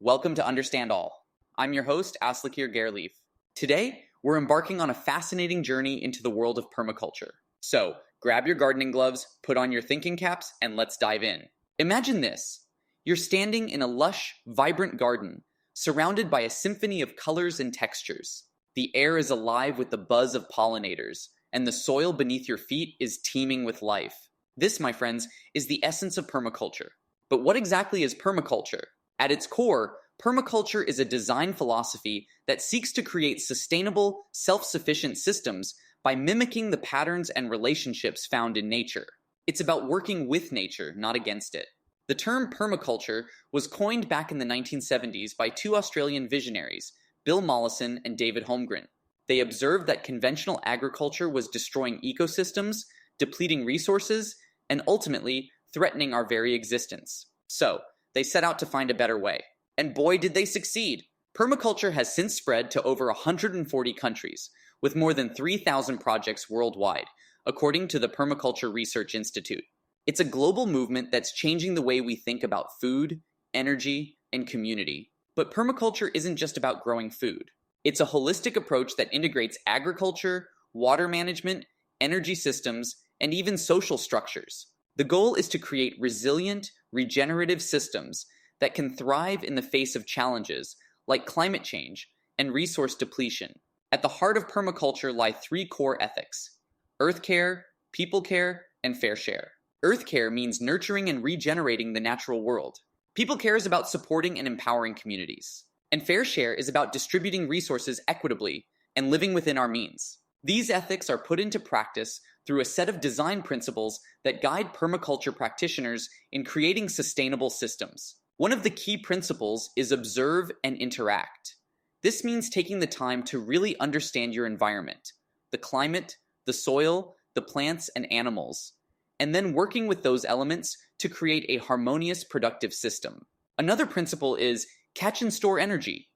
Welcome to Understand All. I'm your host, Aslakir Gerleaf. Today, we're embarking on a fascinating journey into the world of permaculture. So, grab your gardening gloves, put on your thinking caps, and let's dive in. Imagine this. You're standing in a lush, vibrant garden, surrounded by a symphony of colors and textures. The air is alive with the buzz of pollinators, and the soil beneath your feet is teeming with life. This, my friends, is the essence of permaculture. But what exactly is permaculture? At its core, permaculture is a design philosophy that seeks to create sustainable, self-sufficient systems by mimicking the patterns and relationships found in nature. It's about working with nature, not against it. The term permaculture was coined back in the 1970s by two Australian visionaries, Bill Mollison and David Holmgren. They observed that conventional agriculture was destroying ecosystems, depleting resources, and ultimately threatening our very existence. So, they set out to find a better way. And boy, did they succeed! Permaculture has since spread to over 140 countries, with more than 3,000 projects worldwide, according to the Permaculture Research Institute. It's a global movement that's changing the way we think about food, energy, and community. But permaculture isn't just about growing food. It's a holistic approach that integrates agriculture, water management, energy systems, and even social structures. The goal is to create resilient, regenerative systems that can thrive in the face of challenges like climate change and resource depletion. At the heart of permaculture lie three core ethics: earth care, people care, and fair share. Earth care means nurturing and regenerating the natural world. People care is about supporting and empowering communities. And fair share is about distributing resources equitably and living within our means. These ethics are put into practice through a set of design principles that guide permaculture practitioners in creating sustainable systems. One of the key principles is observe and interact. This means taking the time to really understand your environment, the climate, the soil, the plants, and animals, and then working with those elements to create a harmonious, productive system. Another principle is catch and store energy.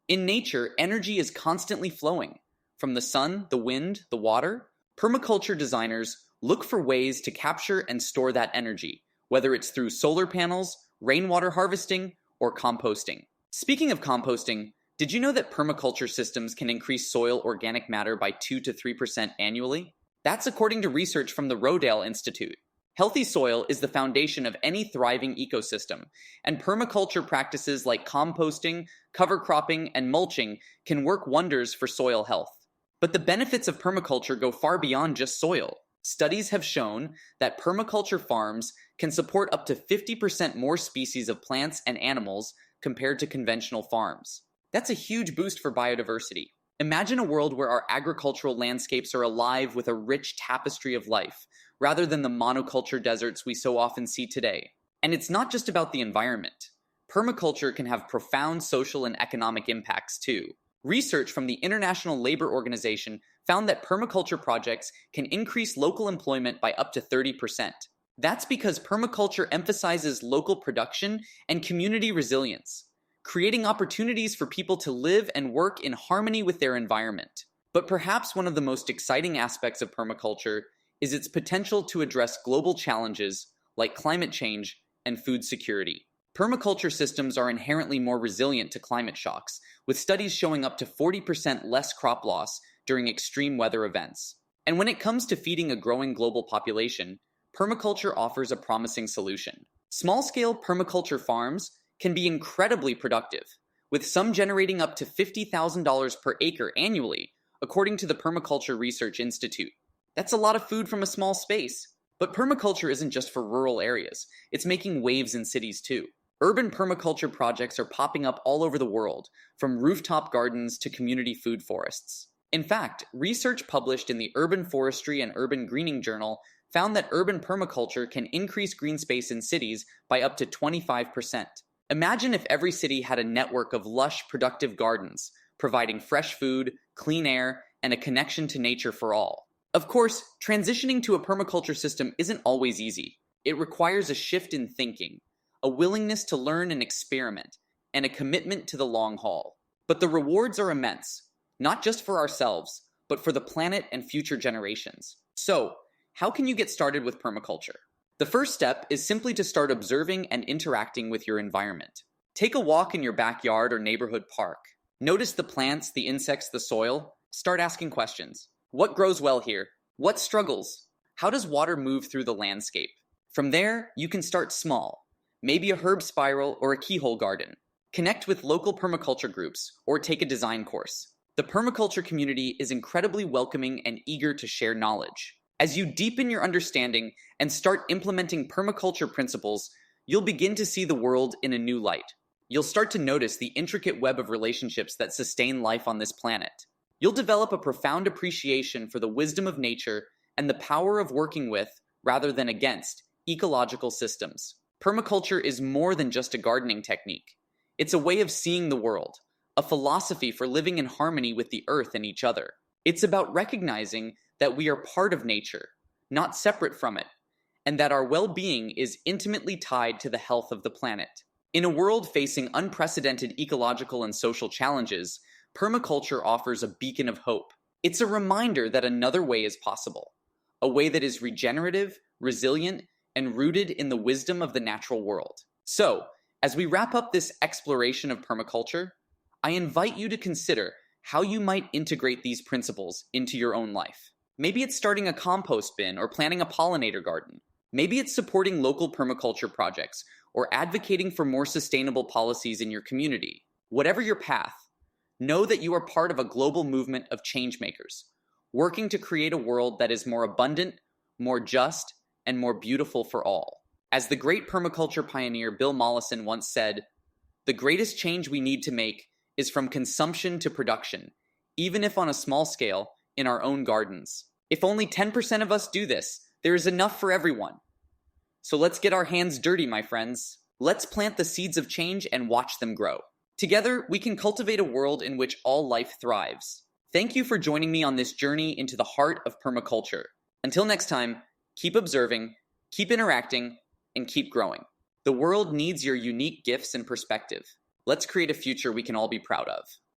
In nature, energy is constantly flowing. From the sun, the wind, the water, permaculture designers look for ways to capture and store that energy, whether it's through solar panels, rainwater harvesting, or composting. Speaking of composting, did you know that permaculture systems can increase soil organic matter by 2 to 3% annually? That's according to research from the Rodale Institute. Healthy soil is the foundation of any thriving ecosystem, and permaculture practices like composting, cover cropping, and mulching can work wonders for soil health. But the benefits of permaculture go far beyond just soil. Studies have shown that permaculture farms can support up to 50% more species of plants and animals compared to conventional farms. That's a huge boost for biodiversity. Imagine a world where our agricultural landscapes are alive with a rich tapestry of life, rather than the monoculture deserts we so often see today. And it's not just about the environment. Permaculture can have profound social and economic impacts too. Research from the International Labor Organization found that permaculture projects can increase local employment by up to 30%. That's because permaculture emphasizes local production and community resilience, creating opportunities for people to live and work in harmony with their environment. But perhaps one of the most exciting aspects of permaculture is its potential to address global challenges like climate change and food security. Permaculture systems are inherently more resilient to climate shocks, with studies showing up to 40% less crop loss during extreme weather events. And when it comes to feeding a growing global population, permaculture offers a promising solution. Small-scale permaculture farms can be incredibly productive, with some generating up to $50,000 per acre annually, according to the Permaculture Research Institute. That's a lot of food from a small space. But permaculture isn't just for rural areas. It's making waves in cities too. Urban permaculture projects are popping up all over the world, from rooftop gardens to community food forests. In fact, research published in the Urban Forestry and Urban Greening Journal found that urban permaculture can increase green space in cities by up to 25%. Imagine if every city had a network of lush, productive gardens, providing fresh food, clean air, and a connection to nature for all. Of course, transitioning to a permaculture system isn't always easy. It requires a shift in thinking, a willingness to learn and experiment, and a commitment to the long haul. But the rewards are immense, not just for ourselves, but for the planet and future generations. So, how can you get started with permaculture? The first step is simply to start observing and interacting with your environment. Take a walk in your backyard or neighborhood park. Notice the plants, the insects, the soil. Start asking questions. What grows well here? What struggles? How does water move through the landscape? From there, you can start small. Maybe a herb spiral or a keyhole garden. Connect with local permaculture groups or take a design course. The permaculture community is incredibly welcoming and eager to share knowledge. As you deepen your understanding and start implementing permaculture principles, you'll begin to see the world in a new light. You'll start to notice the intricate web of relationships that sustain life on this planet. You'll develop a profound appreciation for the wisdom of nature and the power of working with, rather than against, ecological systems. Permaculture is more than just a gardening technique. It's a way of seeing the world, a philosophy for living in harmony with the earth and each other. It's about recognizing that we are part of nature, not separate from it, and that our well-being is intimately tied to the health of the planet. In a world facing unprecedented ecological and social challenges, permaculture offers a beacon of hope. It's a reminder that another way is possible, a way that is regenerative, resilient, and rooted in the wisdom of the natural world. So, as we wrap up this exploration of permaculture, I invite you to consider how you might integrate these principles into your own life. Maybe it's starting a compost bin or planting a pollinator garden. Maybe it's supporting local permaculture projects or advocating for more sustainable policies in your community. Whatever your path, know that you are part of a global movement of changemakers, working to create a world that is more abundant, more just, and more beautiful for all. As the great permaculture pioneer Bill Mollison once said, "The greatest change we need to make is from consumption to production, even if on a small scale, in our own gardens. If only 10% of us do this, there is enough for everyone." So let's get our hands dirty, my friends. Let's plant the seeds of change and watch them grow. Together, we can cultivate a world in which all life thrives. Thank you for joining me on this journey into the heart of permaculture. Until next time, keep observing, keep interacting, and keep growing. The world needs your unique gifts and perspective. Let's create a future we can all be proud of.